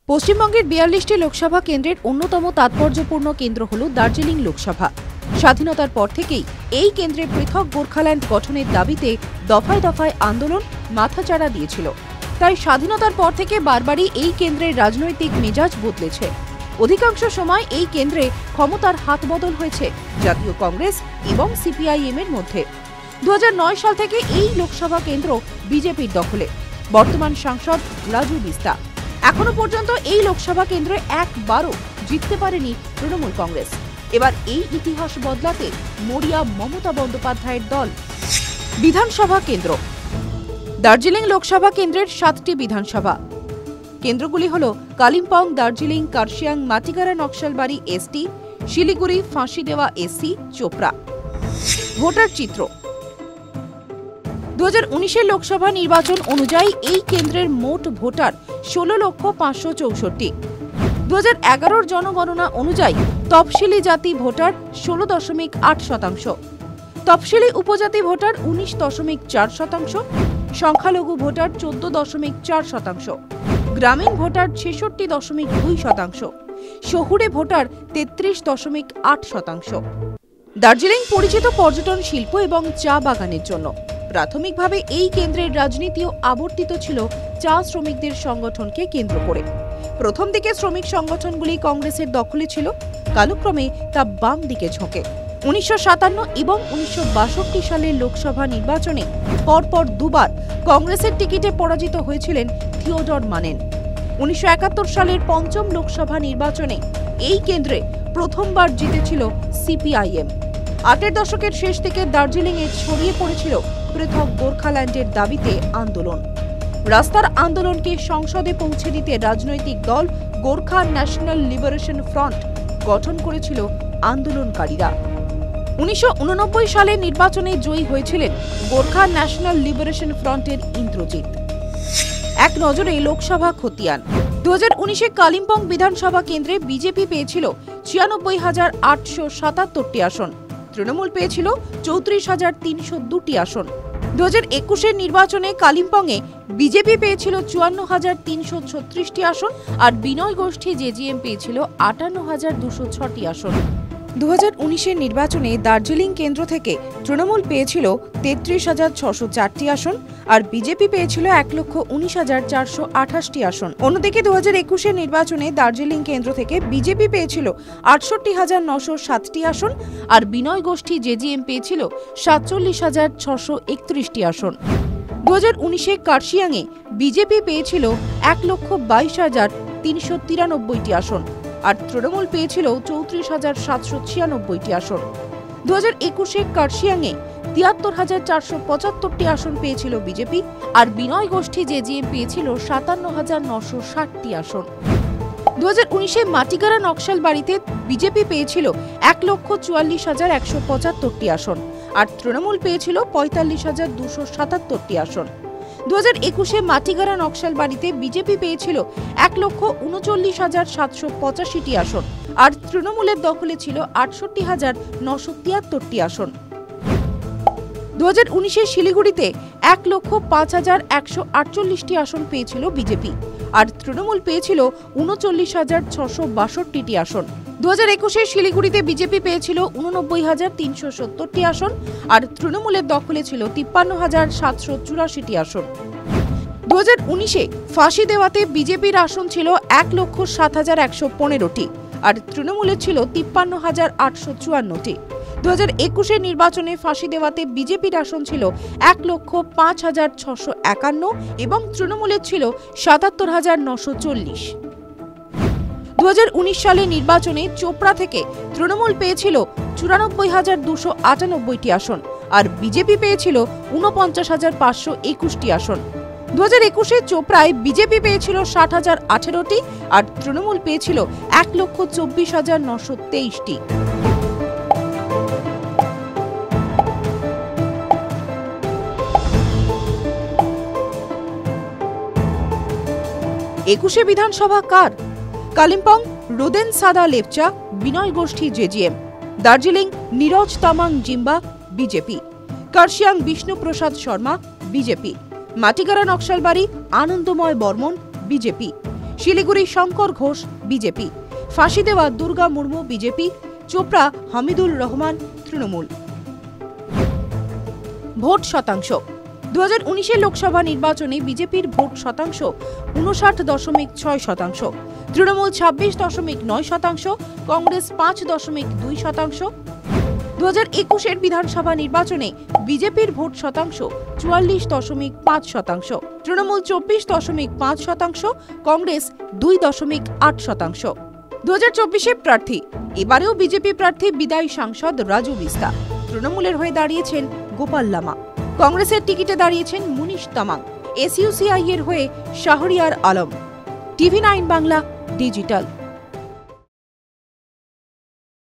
পশ্চিমবঙ্গের ৪২টি লোকসভা কেন্দ্রের অন্যতম তাৎপর্যপূর্ণ কেন্দ্র হল দার্জিলিং লোকসভা। স্বাধীনতার পর থেকেই এই কেন্দ্রে পৃথক গোর্খাল্যান্ড গঠনের দাবিতে দফায় দফায় আন্দোলন মাথাচাড়া দিয়েছিল। তাই স্বাধীনতার পর থেকে বারবারই এই কেন্দ্রের রাজনৈতিক মেজাজ বদলেছে। অধিকাংশ সময় এই কেন্দ্রে ক্ষমতার হাত বদল হয়েছে জাতীয় কংগ্রেস এবং সিপিআইএম এর মধ্যে। ২০০৯ সাল থেকে এই লোকসভা কেন্দ্র বিজেপির দখলে। বর্তমান সাংসদ রাজু বিস্তা। এখনো পর্যন্ত এই লোকসভা কেন্দ্রে একবারও জিততে পারেনি তৃণমূল কংগ্রেস। এবার এই ইতিহাস বদলাতে মরিয়া মমতা বন্দ্যোপাধ্যায়ের দল। বিধানসভা কেন্দ্র। দার্জিলিং লোকসভা কেন্দ্রের ৭টি বিধানসভা কেন্দ্রগুলি হল Kalimpong, Darjeeling, Kurseong, Matigara, Naxalbari ST, Siliguri, Phansidewa SC, Chopra. Voter চিত্র। ২০১৯ লোকসভা নির্বাচন অনুযায়ী এই কেন্দ্রের মোট ভোটার ১৬,৫৬৪। ২০১১ জনগণনা অনুযায়ী তফসিলি জাতি ভোটার ১৬.৮%, তফসিলি উপজাতি ভোটার ১৯.৪%, সংখ্যালঘু ভোটার ১৪.৪%, গ্রামীণ ভোটার ৬৬.২%, শহুরে ভোটার ৩৩.৮%। দার্জিলিং পরিচিত পর্যটন শিল্প এবং চা বাগানের জন্য। প্রাথমিকভাবে এই কেন্দ্রের রাজনীতিও আবর্তিত ছিল চা শ্রমিকদের সংগঠনকে কেন্দ্র করে। প্রথম দিকে শ্রমিক সংগঠনগুলি কংগ্রেসের দখলে ছিল, কালক্রমে তা বাম দিকে ঝোঁকে। ১৯৫৭ এবং ১৯৬২ সালের লোকসভা নির্বাচনে পরপর দুবার কংগ্রেসের টিকিটে পরাজিত হয়েছিলেন থিওডর মানেন। ১৯৭১ সালের পঞ্চম লোকসভা নির্বাচনে এই কেন্দ্রে প্রথমবার জিতেছিল সিপিআইএম। ৮এর দশকের শেষ থেকে দার্জিলিংয়ে ছড়িয়ে পড়েছিল পৃথক গোর্খাল্যান্ডের দাবিতে আন্দোলন। রাস্তার আন্দোলনকে সংসদে পৌঁছে দিতে রাজনৈতিক দল গোর্খা ন্যাশনাল লিবারেশন ফ্রন্ট গঠন করেছিল আন্দোলনকারীরা। ১৯৮৯ সালের নির্বাচনে জয়ী হয়েছিলেন গোর্খা ন্যাশনাল লিবারেশন ফ্রন্টের ইন্দ্রজিৎ। এক নজরে লোকসভা খতিয়ান। ২০১৯ কালিম্পং বিধানসভা কেন্দ্রে বিজেপি পেয়েছিল ৯৬,৮৭৭টি আসন, তৃণমূল পেয়েছিল ৩৪,৩০২টি আসন। ২০২১ নির্বাচনে কালিম্পংয়ে বিজেপি পেয়েছিল ৫৪,৩৩৬টি আসন, আর বিনয় গোষ্ঠী জেজিএম পেয়েছিল ৫৮,২০৬টি আসন। ২০১৯ নির্বাচনে দার্জিলিং কেন্দ্র থেকে তৃণমূল পেয়েছিল ৩৩,৬০৪টি আসন, আর বিজেপি পেয়েছিল ১,১৯,৪২৮টি আসন। অন্যদিকে ২০২১ নির্বাচনে দার্জিলিং কেন্দ্র থেকে বিজেপি পেয়েছিল ৬৮,৯০৭টি আসন, আর বিনয় গোষ্ঠী জেজিএম পেয়েছিল ৪৭,৬৩১টি আসন। ২০১৯ কার্শিয়াংয়ে বিজেপি পেয়েছিল ১,২২,৩৯৩টি আসন, আর তৃণমূল পেয়েছিল ৩৪,৭৯৬টি আসন। ২০২১ কার্শিয়াংয়ে ৭৩,৪৭৫টি আসন পেয়েছিল বিজেপি, আর বিনয় গোষ্ঠী জেজিএম পেয়েছিল ৫৭,৯৬০টি আসন। ২০১৯ মাটিগাড়া নকশালবাড়িতে বিজেপি পেয়েছিল ১,৪৪,১৭৫টি আসন, আর তৃণমূল পেয়েছিল ৪৫,২৭৭টি আসন। ২০২১ মাটিগাড়া নকশালবাড়িতে বিজেপি পেয়েছিল ১,৩৯,৭৮৫টি আসন, আর তৃণমূলের দখলে ছিল ৬৮,৯৭৩টি আসন। ২০১৯ শিলিগুড়িতে ১,০৫,১৪৮টি আসন পেয়েছিল বিজেপি, আর তৃণমূল পেয়েছিল ৩৯,৬৬২টি আসন। ২০২১ শিলিগুড়িতে বিজেপি পেয়েছিল ৮৯,৩৭০টি আসন, আর তৃণমূলের দখলে ছিল ৫৩,৭৮৪টি আসন। ২০১৯ ফাঁসিদেওয়াতে বিজেপির আসন ছিল ১,০৭,১১৫টি, আর তৃণমূলের ছিল ৫৩,৮৫৪টি। ২০২১ নির্বাচনে ফাঁসিদেওয়াতে বিজেপির আসন ছিল ১,০৫,৬৫১ এবং তৃণমূলের ছিল ৭৭,৯৪০। ২০১৯ সালের নির্বাচনে চোপড়া থেকে তৃণমূল পেয়েছিল ৯৪,২৯৮টি আসন, আর বিজেপি পেয়েছিল ৪৯,৫২১টি আসন। ২০২১ চোপড়ায় বিজেপি পেয়েছিল ৬০,০১৮টি, আর তৃণমূল পেয়েছিল ১,২৪,৯২৩টি। একুশে বিধানসভা কার? কালিম্পং রোদেন সাদা লেপচা, বিনয় গোষ্ঠী জেজিএম। দার্জিলিং নীরজ তামাং জিম্বা, বিজেপি। কার্শিয়াং বিষ্ণুপ্রসাদ শর্মা, বিজেপি। মাটিগাড়া নকশালবাড়ি আনন্দময় বর্মন, বিজেপি। শিলিগুড়ি শঙ্কর ঘোষ বিজেপি, ফাঁসি দেওয়া দুর্গা মুর্মু বিজেপি, চোপড়া হামিদুল রহমান তৃণমূল। ভোট শতাংশ 2019 লোকসভা নির্বাচনে বিজেপির ভোট শতাংশ 59.6%, তৃণমূল 26.9%, কংগ্রেস 5.2%। 2021 বিধানসভা নির্বাচনে বিজেপির ভোট শতাংশ 44.5%, তৃণমূল 24.5%, কংগ্রেস 2.8%। 2024 প্রার্থী এবারেও বিজেপি প্রার্থী বিদায়ী সাংসদ রাজু বিস্তা, তৃণমূলের হয়ে দাঁড়িয়েছেন গোপাল লামা, কংগ্রেসের টিকিটে দাঁড়িয়েছেন মুনিশ তামাং, এসইউসিআই এর হয়ে শাহরিয়ার আলম। TV 9 Bangla digital.